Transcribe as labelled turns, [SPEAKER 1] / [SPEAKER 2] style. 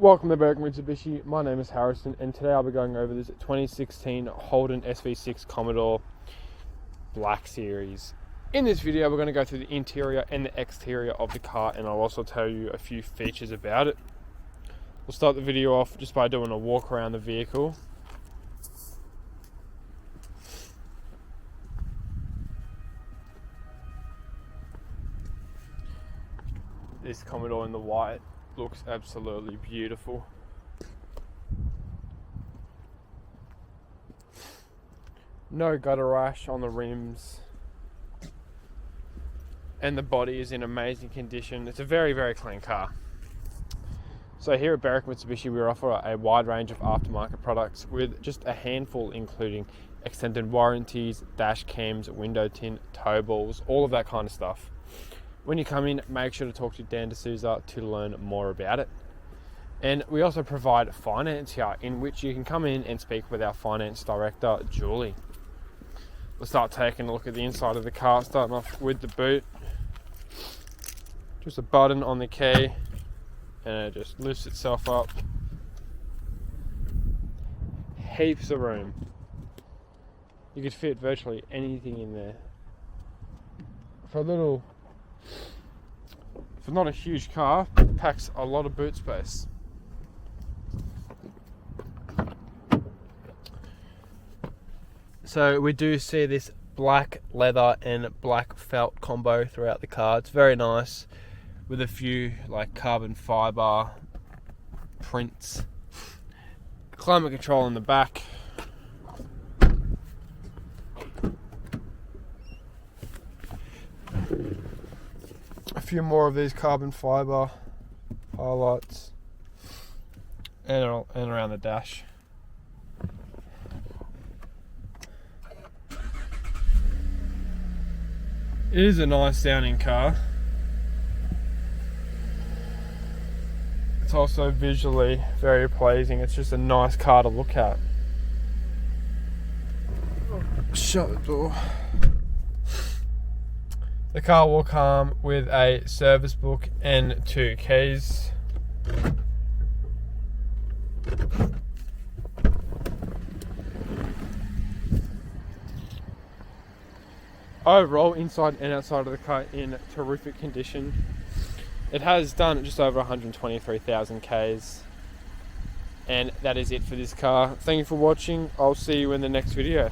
[SPEAKER 1] Welcome to Berwick Mitsubishi. My name is Harrison, and today I'll be going over this 2016 Holden SV6 Commodore Black Series. In this video, we're going to go through the interior and the exterior of the car, and I'll also tell you a few features about it. We'll start the video off just by doing a walk around the vehicle. This Commodore in the white looks absolutely beautiful. No gutter rash on the rims, and the body is in amazing condition. It's a very, very clean car. So here at Berwick Mitsubishi, we offer a wide range of aftermarket products with just a handful, including extended warranties, dash cams, window tint, tow balls, all of that kind of stuff. When you come in, make sure to talk to Dan D'Souza to learn more about it. And we also provide finance here, in which you can come in and speak with our finance director, Julie. We'll start taking a look at the inside of the car, starting off with the boot. Just a button on the key, and it just lifts itself up. Heaps of room. You could fit virtually anything in there. For not a huge car, it packs a lot of boot space. So we do see this black leather and black felt combo throughout the car. It's very nice, with a few like carbon fibre prints. Climate control in the back. A few more of these carbon fibre highlights, and around the dash. It is a nice sounding car. It's also visually very pleasing. It's just a nice car to look at. Shut the door. The car will come with a service book and 2 keys. Overall, inside and outside of the car in terrific condition. It has done just over 123,000 Ks. And that is it for this car. Thank you for watching. I'll see you in the next video.